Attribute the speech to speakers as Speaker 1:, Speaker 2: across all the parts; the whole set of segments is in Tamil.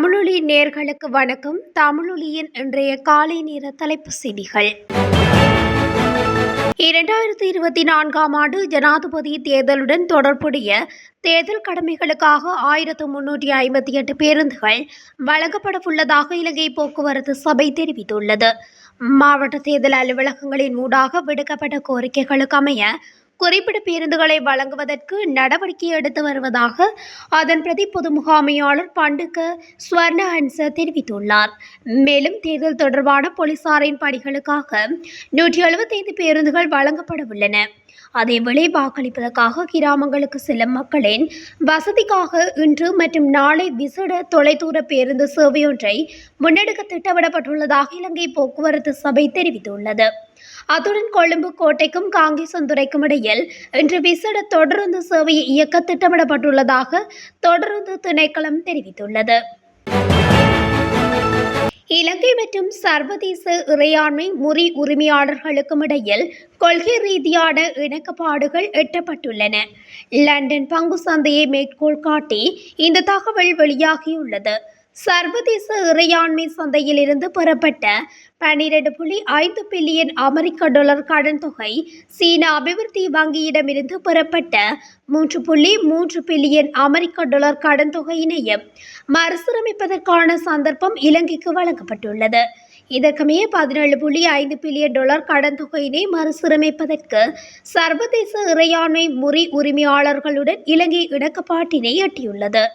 Speaker 1: தமிழொலி நேயர்களுக்கு வணக்கம். தமிழொலியின் இன்றைய காலை நேர தலைப்புச் செய்திகள். 2024ஆம் ஆண்டு ஜனாதிபதி தேர்தலுடன் தொடர்புடைய தேர்தல் கடமைகளுக்காக 1358 பேருந்துகள் வழங்கப்படவுள்ளதாக இலங்கை போக்குவரத்து சபை தெரிவித்துள்ளது. மாவட்ட தேர்தல் அலுவலகங்களின் ஊடாக விடுக்கப்பட்ட கோரிக்கைகளுக்கு அமைய குறிப்பிட்ட பேருந்துகளை வழங்குவதற்கு நடவடிக்கை எடுத்து வருவதாக அதன் பிரதி பொது முகாமையாளர் பண்டுக்க ஸ்வர்ணஹன்ச தெரிவித்துள்ளார். மேலும் தேர்தல் தொடர்பான போலீசாரின் பணிகளுக்காக 175 பேருந்துகள் வழங்கப்படவுள்ளன. அதேவேளை வாக்களிப்பதற்காக கிராமங்களுக்கு செல்லும் மக்களின் வசதிக்காக இன்று மற்றும் நாளை விசேட தொலைதூர பேருந்து சேவையொன்றை முன்னெடுக்க திட்டமிடப்பட்டுள்ளதாக இலங்கை போக்குவரத்து சபை தெரிவித்துள்ளது. அத்துடன் கொழும்பு கோட்டைக்கும் காங்கேசந்துறைக்கும் இடையில் இன்று விசேட தொடருந்து சேவையை இயக்க திட்டமிடப்பட்டுள்ளதாக தொடருந்து திணைக்களம் தெரிவித்துள்ளது. இலங்கை மற்றும் சர்வதேச இறையாண்மை முறி உரிமையாளர்களுக்கும் இடையில் கொள்கை ரீதியான இணக்கப்பாடுகள் எட்டப்பட்டுள்ளன. லண்டன் பங்கு சந்தையை மேற்கோள் காட்டி இந்த தகவல் வெளியாகியுள்ளது. சர்வதேச இறையாண்மை சந்தையிலிருந்து பெறப்பட்ட 12.5 பில்லியன் அமெரிக்க டாலர் கடன் தொகை, சீன அபிவிருத்தி வங்கியிடமிருந்து பெறப்பட்ட 3.3 பில்லியன் அமெரிக்க டாலர் கடன் தொகையினையும் மறுசீரமைப்பதற்கான சந்தர்ப்பம் இலங்கைக்கு வழங்கப்பட்டுள்ளது. இதற்கமைய 17.5 பில்லியன் டாலர் கடன் தொகையினை மறுசீரமைப்பதற்கு சர்வதேச இறையாண்மை முறி உரிமையாளர்களுடன் இலங்கை இணக்கப்பாட்டினை எட்டியுள்ளது.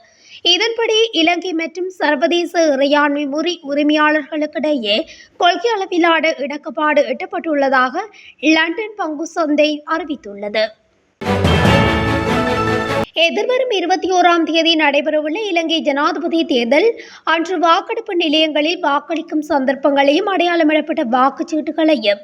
Speaker 1: இதன்படி இலங்கை மற்றும் சர்வதேச இறையாண்மை முறி உரிமையாளர்களுக்கிடையே கொள்கை அளவிலான இணக்கப்பாடு எட்டப்பட்டுள்ளதாக லண்டன் பங்கு சந்தை அறிவித்துள்ளது. எதிர்வரும் 21ஆம் தேதி நடைபெறவுள்ள இலங்கை ஜனாதிபதி தேர்தல் அன்று வாக்கெடுப்பு நிலையங்களில் வாக்களிக்கும் சந்தர்ப்பங்களையும் அடையாளமிடப்பட்ட வாக்குச்சீட்டுகளையும்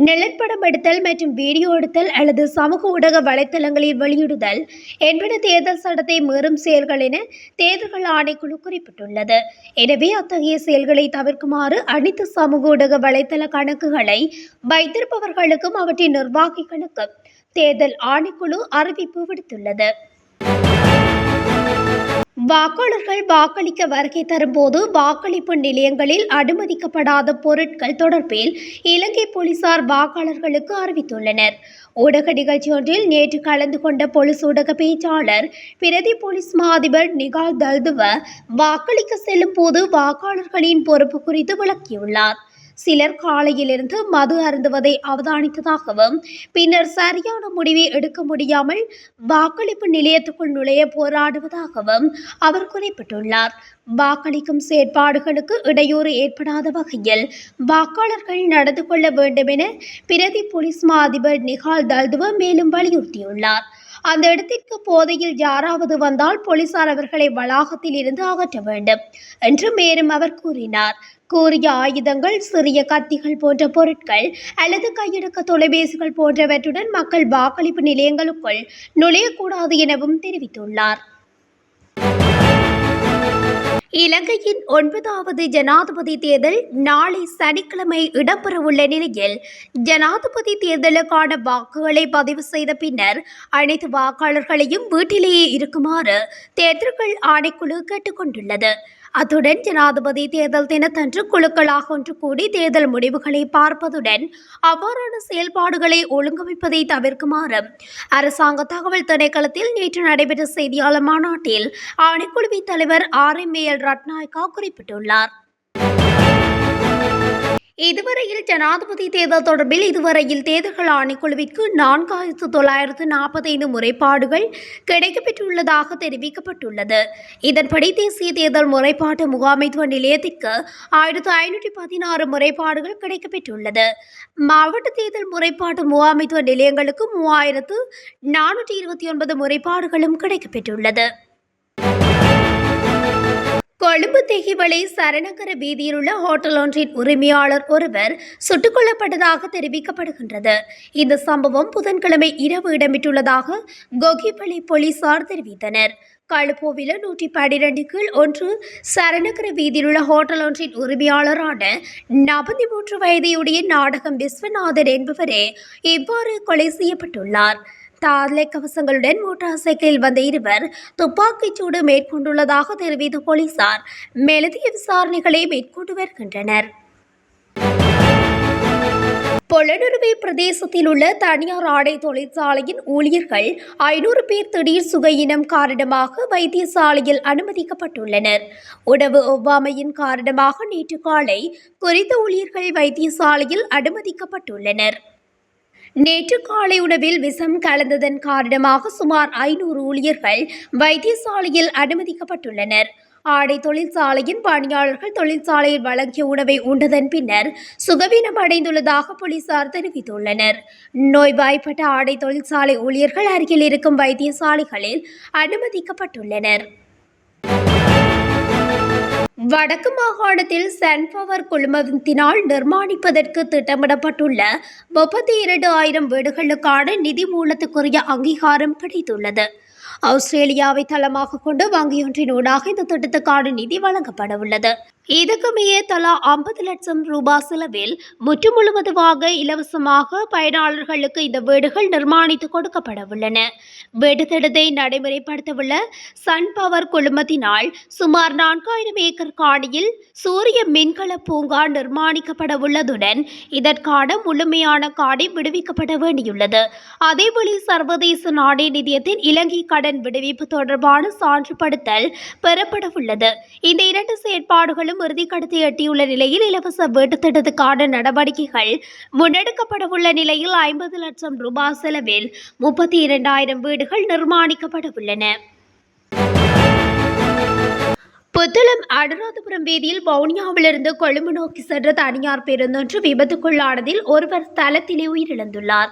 Speaker 1: நிழற்படம் எடுத்தல் மற்றும் வீடியோ எடுத்தல் அல்லது சமூக ஊடக வலைத்தளங்களில் வெளியிடுதல் என்பன தேர்தல் சட்டத்தை மீறும் செயல்கள் என தேர்தல்கள் ஆணைக்குழு குறிப்பிட்டுள்ளது. எனவே அத்தகைய செயல்களை தவிர்க்குமாறு அனைத்து சமூக ஊடக வலைத்தள கணக்குகளை வைத்திருப்பவர்களுக்கும் அவற்றின் நிர்வாகிகளுக்கும் தேர்தல் ஆணைக்குழு அறிவிப்பு விடுத்துள்ளது. வாக்காளர்கள் வாக்களிக்க வருகை தரும்போது வாக்களிப்பு நிலையங்களில் அனுமதிக்கப்படாத பொருட்கள் தொடர்பில் இலங்கை போலீசார் வாக்காளர்களுக்கு அறிவித்துள்ளனர். ஊடக நிகழ்ச்சி ஒன்றில் நேற்று கலந்து கொண்ட போலீஸ் ஊடக பேச்சாளர் பிரதி போலீஸ் மா அதிபர் நிகால் தல்துவ வாக்களிக்க செல்லும் போது வாக்காளர்களின் பொறுப்பு குறித்து விளக்கியுள்ளார். சிலர் காலையிலிருந்து மது அருந்துவதை அவதானித்ததாகவும் பின்னர் சரியான முடிவை எடுக்க முடியாமல் வாக்களிப்பு நிலையத்துக்குள் நுழைய போராடுவதாகவும் அவர் குறிப்பிட்டுள்ளார். வாக்களிக்கும் செயற்பாடுகளுக்கு இடையூறு ஏற்படாத வகையில் வாக்காளர்கள் நடந்து கொள்ள வேண்டும் என பிரதி போலீஸ் மா அதிபர் நிகால் தல்துவ மேலும் வலியுறுத்தியுள்ளார். அந்த இடத்திற்கு போதையில் யாராவது வந்தால் போலீசார் அவர்களை வளாகத்தில் இருந்து அகற்ற வேண்டும் என்று மேலும் அவர் கூறினார். கூறிய ஆயுதங்கள், சிறிய கத்திகள் போன்ற பொருட்கள் அல்லது கையடக்க தொலைபேசிகள் போன்றவற்றுடன் மக்கள் வாக்களிப்பு நிலையங்களுக்குள் நுழையக்கூடாது எனவும் தெரிவித்துள்ளார். இலங்கையின் 9வது ஜனாதிபதி தேர்தல் நாளை சனிக்கிழமை இடம்பெறவுள்ள நிலையில் ஜனாதிபதி தேர்தலுக்கான வாக்குகளை பதிவு செய்த பின்னர் அனைத்து வாக்காளர்களையும் வீட்டிலேயே இருக்குமாறு தேர்தல்கள் ஆணைக்குழு கேட்டுக்கொண்டுள்ளது. அத்துடன் ஜனாதிபதி தேர்தல் தினத்தன்று குழுக்களாக ஒன்று கூடி தேர்தல் முடிவுகளை பார்ப்பதுடன் அவ்வாறான செயல்பாடுகளை ஒழுங்கமைப்பதை தவிர்க்குமாறு அரசாங்க தகவல் திணைக்களத்தில் நேற்று நடைபெற்ற செய்தியாளர் மாநாட்டில் ஆணைக்குழுவின் தலைவர் RMAL ரட்நாயக்கா குறிப்பிட்டுள்ளார். இதுவரையில் ஜனாதிபதி தேர்தல் தொடர்பில் இதுவரையில் தேர்தல்கள் ஆணைக்குழுவிற்கு 4945 முறைப்பாடுகள் கிடைக்கப்பெற்றுள்ளதாக தெரிவிக்கப்பட்டுள்ளது. இதன்படி தேசிய தேர்தல் முறைப்பாட்டு முகாமைத்துவ நிலையத்திற்கு 1516 முறைப்பாடுகள் கிடைக்கப்பெற்றுள்ளது. மாவட்ட தேர்தல் முறைப்பாட்டு முகாமைத்துவ நிலையங்களுக்கு 3429 முறைப்பாடுகளும் கிடைக்கப்பெற்றுள்ளது. கொழும்பு தெஹிவளை சரணகர வீதியில் உள்ள ஹோட்டல் ஒன்றின் உரிமையாளர் ஒருவர் சுட்டுக் கொல்லப்பட்டதாக தெரிவிக்கப்படுகின்றது. இந்த சம்பவம் புதன்கிழமை இரவு இடம்பெற்றுள்ளதாக கொகிவளை போலீசார் தெரிவித்தனர். களுப்போவில 112 கீழ் 1 சரணகர வீதியில் உள்ள ஹோட்டல் ஒன்றின் உரிமையாளரான 43 வயதையுடைய நாடகம் விஸ்வநாதன் என்பவரே இவ்வாறு கொலை செய்யப்பட்டுள்ளார். தலைக்கவசங்களுடன் மோட்டார் சைக்கிளில் வந்த இருவர் துப்பாக்கிச் சூடு மேற்கொண்டுள்ளதாக தெரிவித்த போலீசார் மேலதிக விசாரணைகளை மேற்கொண்டு வருகின்றனர். பொலனறுவை பிரதேசத்தில் உள்ள தனியார் ஆடை தொழிற்சாலையின் ஊழியர்கள் 500 பேர் திடீர் சுகையினம் காரணமாக வைத்தியசாலையில் அனுமதிக்கப்பட்டுள்ளனர். உணவு ஒவ்வாமையின் காரணமாக நேற்று காலை குறித்த ஊழியர்கள் வைத்தியசாலையில் அனுமதிக்கப்பட்டுள்ளனர். நேற்று காலை உணவில் விஷம் கலந்ததன் காரணமாக சுமார் 500 ஊழியர்கள் வைத்தியசாலையில் அனுமதிக்கப்பட்டுள்ளனர். ஆடை தொழிற்சாலையின் பணியாளர்கள் தொழிற்சாலையில் வழங்கிய உணவை உண்டதன் பின்னர் சுகவீனம் அடைந்துள்ளதாக போலீசார் தெரிவித்துள்ளனர். நோய்வாய்ப்பட்ட ஆடை தொழிற்சாலை ஊழியர்கள் அருகில் இருக்கும் வைத்தியசாலைகளில் அனுமதிக்கப்பட்டுள்ளனர். வடக்கு மாகாணத்தில் சன்பவர் குழுமத்தினால் நிர்மாணிப்பதற்கு திட்டமிடப்பட்டுள்ள 32,000 வீடுகளுக்கான நிதி மூலத்துக்குரிய அங்கீகாரம் கிடைத்துள்ளது. ஆஸ்திரேலியாவை தளமாக கொண்டு வங்கியொன்றின் ஊடாக இந்த திட்டத்துக்கான நிதி வழங்கப்பட உள்ளது. இதற்குமைய தலா 50 லட்சம் ரூபாய் செலவில் முற்றுமுழுவதுமாக இலவசமாக பயனாளர்களுக்கு இந்த வீடுகள் நிர்மாணித்து கொடுக்கப்பட உள்ளன. வீடு திட்டத்தை நடைமுறைப்படுத்தவுள்ள சன் பவர் குழுமத்தினால் சுமார் 4000 ஏக்கர் காணியில் சூரிய மின்கல பூங்கா நிர்மாணிக்கப்பட உள்ளதுடன் இதற்கான முழுமையான காணி விடுவிக்கப்பட வேண்டியுள்ளது. அதேவேளை சர்வதேச நாணய நிதியத்தின் இலங்கை கடன் விடுவிப்பு தொடர்பான சான்றுபடுத்தல் பெறப்பட உள்ளது. இந்த இரண்டு செயற்பாடுகளும் இறுதிக்கட்டத்தை எட்டியுள்ள நிலையில் இலவச வீட்டு திட்டத்துக்கான நடவடிக்கைகள் முன்னெடுக்கப்பட உள்ள நிலையில் 50 லட்சம் ரூபாய் செலவில் 32,000 வீடுகள் நிர்மாணிக்கப்பட உள்ளன. புத்தளம் அனுராதபுரம் வீதியில் வவுனியாவிலிருந்து கொழும்பு நோக்கி சென்ற தனியார் பேருந்தொன்று விபத்துக்குள்ளானதில் ஒருவர் ஸ்தலத்திலே உயிரிழந்துள்ளார்.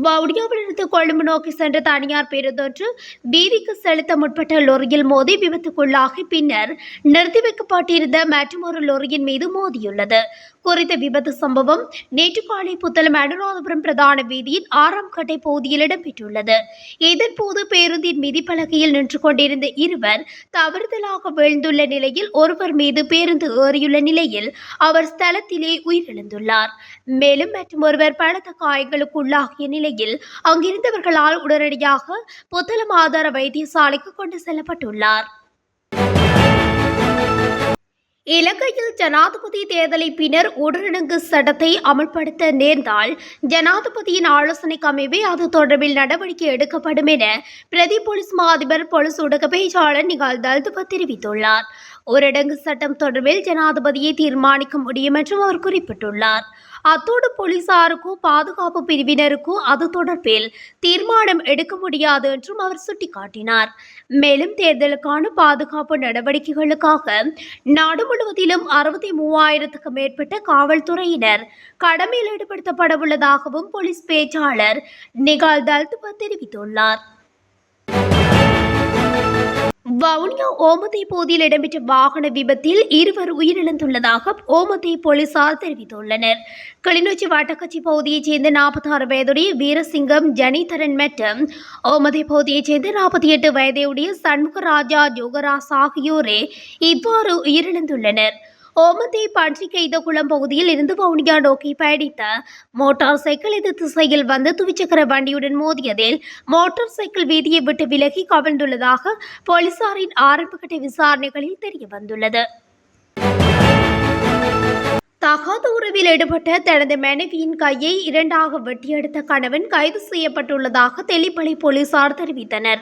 Speaker 1: வவுனியாவிலிருந்து கொழும்பு நோக்கி சென்ற தனியார் பேருந்தொன்று வீதிக்கு செலுத்த முற்பட்ட லொரியில் மோதி விபத்துக்குள்ளாகி பின்னர் நிறுத்தி வைக்கப்பட்டிருந்த மற்றொரு லொரியின் மீது மோதியுள்ளது. குறித்த விபத்து சம்பவம் நேற்று காலை புத்தளம் அனுராதபுரம் பிரதான வீதியின் 6ஆம் கட்டை பகுதியில் இடம்பெற்றுள்ளது. இதன்போது பேருந்தின் மிதிப்பலகையில் நின்று கொண்டிருந்த இருவர் தவறுதலாக வீழ்ந்துள்ள நிலையில் ஒருவர் மீது பேருந்து ஏறியுள்ள நிலையில் அவர் ஸ்தலத்திலே உயிரிழந்துள்ளார். மேலும் மற்றொருவர் பலத்த காயங்களுக்கு உள்ளாகிய நிலையில் அங்கிருந்தவர்களால் உடனடியாக புத்தளம் ஆதார வைத்தியசாலைக்கு கொண்டு செல்லப்பட்டுள்ளார். இலங்கையில் ஜனாதிபதி தேர்தலை பின்னர் ஊரடங்கு சட்டத்தை அமல்படுத்த நேர்ந்தால் ஜனாதிபதியின் ஆலோசனைக்கு அமைவே அது தொடர்பில் நடவடிக்கை எடுக்கப்படும் என பிரதி போலீஸ் மா அதிபர் பொலிஸ் ஊடக பேச்சாளர் நிகால் தல்துவ தெரிவித்துள்ளார். ஊரடங்கு சட்டம் தொடர்பில் ஜனாதிபதியை தீர்மானிக்க முடியும் என்றும் அவர் குறிப்பிட்டுள்ளார். அத்தோடு போலீசாருக்கோ பாதுகாப்பு பிரிவினருக்கோ அது தொடர்பில் தீர்மானம் எடுக்க முடியாது என்றும் அவர் சுட்டிக்காட்டினார். மேலும் தேர்தலுக்கான பாதுகாப்பு நடவடிக்கைகளுக்காக நாடு முழுவதிலும் 63,000க்கும் மேற்பட்ட காவல்துறையினர் கடமையில் ஈடுபடுத்தப்பட உள்ளதாகவும் போலீஸ் பேச்சாளர் நிகால் தல்துவ தெரிவித்துள்ளார். வவுனியா ஓமந்தை பகுதியில் இடம்பெற்ற வாகன விபத்தில் இருவர் உயிரிழந்துள்ளதாக ஓமந்தை போலீசார் தெரிவித்துள்ளனர். கிளிநொச்சி வட்டக்கச்சி பகுதியைச் சேர்ந்த 46 வயதுடைய வீரசிங்கம் ஜனிதரன் மற்றும் ஓமந்தை பகுதியைச் சேர்ந்த 48 வயதுடைய சண்முகராஜா ஜோகராஸ் ஆகியோரே இவ்வாறு உயிரிழந்துள்ளனர். ஓமந்தை பன்றிக்கைதகுளம் பகுதியில் இருந்து வவுனியா நோக்கி பயணித்த மோட்டார் சைக்கிள் எதிர் திசையில் வந்து துவிச்சக்கர வண்டியுடன் மோதியதில் மோட்டார் சைக்கிள் வீதியை விட்டு விலகி கவிழ்ந்துள்ளதாக போலீசாரின் ஆரம்பகட்ட விசாரணைகளில் தெரியவந்துள்ளது. தகாத உறவில் ஈடுபட்ட தனது மனைவியின் கையை 2ஆக வெட்டியெடுத்த கணவன் கைது செய்யப்பட்டுள்ளதாக தெல்லிப்பளை போலீசார் தெரிவித்தனர்.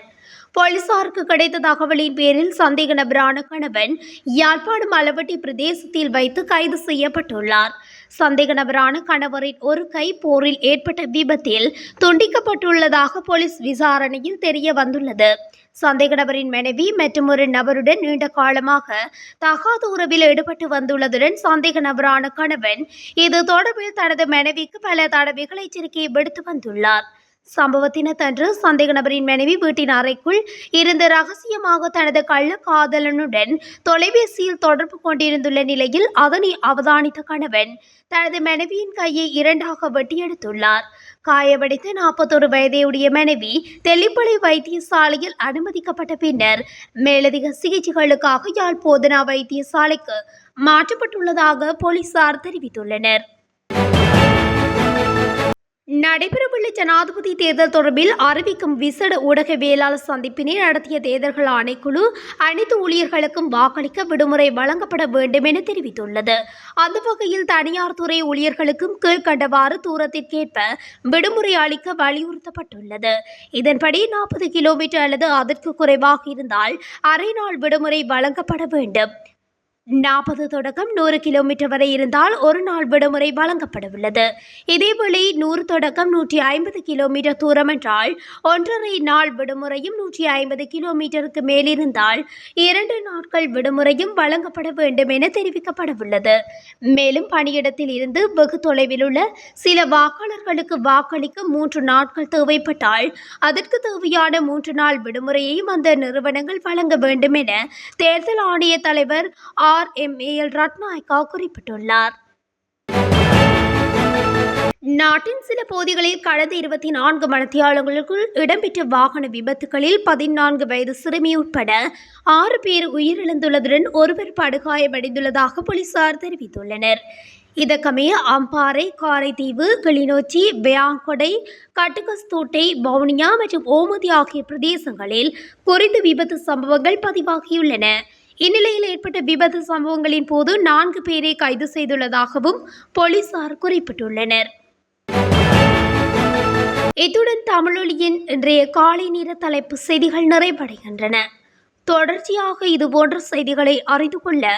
Speaker 1: போலீசாருக்கு கிடைத்த தகவலின் பேரில் சந்தேக நபரான கணவன் யாழ்ப்பாணம் அளவட்டி பிரதேசத்தில் வைத்து கைது செய்யப்பட்டுள்ளார். சந்தேக நபரான கணவரின் ஒரு கை போரில் ஏற்பட்ட விபத்தில் துண்டிக்கப்பட்டுள்ளதாக போலீஸ் விசாரணையில் தெரிய வந்துள்ளது. சந்தேக நபரின் மனைவி மற்றும் ஒரு நபருடன் நீண்ட காலமாக தகாத உறவில் ஈடுபட்டு வந்துள்ளதுடன் சந்தேக நபரான கணவன் இது தொடர்பில் தனது மனைவிக்கு பல தடவைகள் எச்சரிக்கையை விடுத்து வந்துள்ளார். சம்பவத்தினத்தன்று சந்தேக நபரின் மனைவி வீட்டின் அறைக்குள் இருந்து ரகசியமாக தனது கள்ள காதலனுடன் தொலைபேசியில் தொடர்பு கொண்டிருந்துள்ள நிலையில் அதனை அவதானித்த கணவன் தனது மனைவியின் கையை 2ஆக வெட்டியெடுத்துள்ளார். காயமடைந்த 41 வயதையுடைய மனைவி தெல்லிப்பளை வைத்தியசாலையில் அனுமதிக்கப்பட்ட பின்னர் மேலதிக சிகிச்சைகளுக்காக யாழ் போதனா வைத்தியசாலைக்கு மாற்றப்பட்டுள்ளதாக போலீசார் தெரிவித்துள்ளனர். நடைபெறவுள்ள ஜனாதிபதி தேர்தல் தொடர்பில் அறிவிக்கும் விசேட ஊடகவியலாளர் சந்திப்பினை நடத்திய தேர்தல்கள் ஆணைக்குழு அனைத்து ஊழியர்களுக்கும் வாக்களிக்க விடுமுறை வழங்கப்பட வேண்டும் என தெரிவித்துள்ளது. அந்த வகையில் தனியார் துறை ஊழியர்களுக்கும் கீழ்கண்டவாறு தூரத்திற்கேற்ப விடுமுறை அளிக்க வலியுறுத்தப்பட்டுள்ளது. இதன்படி 40 கிலோமீட்டர் அல்லது அதற்கு குறைவாக இருந்தால் அரை நாள் விடுமுறை வழங்கப்பட வேண்டும். 40 தொடக்கம் 100 கிலோமீட்டர் வரை இருந்தால் ஒரு நாள் விடுமுறை வழங்கப்படவுள்ளது. இதேவேளை 100 தொடக்கம் 150 கிலோமீட்டர் தூரம் என்றால் 1.5 நாள் விடுமுறையும், 150 கிலோமீட்டருக்கு மேலிருந்தால் 2 நாட்கள் விடுமுறையும் வழங்கப்பட வேண்டும் என தெரிவிக்கப்படவுள்ளது. மேலும் பணியிடத்தில் இருந்து வெகு தொலைவில் உள்ள சில வாக்காளர்களுக்கு வாக்களிக்க 3 நாட்கள் தேவைப்பட்டால் அதற்கு தேவையான 3 நாள் விடுமுறையையும் அந்த நிறுவனங்கள் வழங்க வேண்டும் என தேர்தல் ஆணைய தலைவர் RMAL ரத்நாயக்கா குறிப்பிட்டுள்ளார். நாட்டின் சில பகுதிகளில் கடந்த 24 மணித்தியாலங்களுக்குள் இடம்பெற்ற வாகன விபத்துகளில் 14 வயது சிறுமி உட்பட 6 பேர் உயிரிழந்துள்ளதுடன் ஒருவர் படுகாயமடைந்துள்ளதாக போலீசார் தெரிவித்துள்ளனர். இதற்கமைய அம்பாறை, காரைதீவு, கிளிநொச்சி, பேயாங்கொடை, கட்டுகஸ்தோட்டை, வவுனியா மற்றும் ஓமதி ஆகிய பிரதேசங்களில் குறித்த விபத்து சம்பவங்கள் பதிவாகியுள்ளன. இந்நிலையில் ஏற்பட்ட விபத்து சம்பவங்களின் போது 4 பேரை கைது செய்துள்ளதாகவும் போலீசார் குறிப்பிட்டுள்ளனர். இத்துடன் தமிழொலியின் இன்றைய காலை நேர தலைப்பு செய்திகள் நிறைவடைகின்றன. தொடர்ச்சியாக இதுபோன்ற செய்திகளை அறிந்து கொள்ள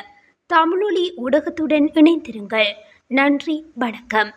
Speaker 1: தமிழொலி ஊடகத்துடன் இணைந்திருங்கள். நன்றி, வணக்கம்.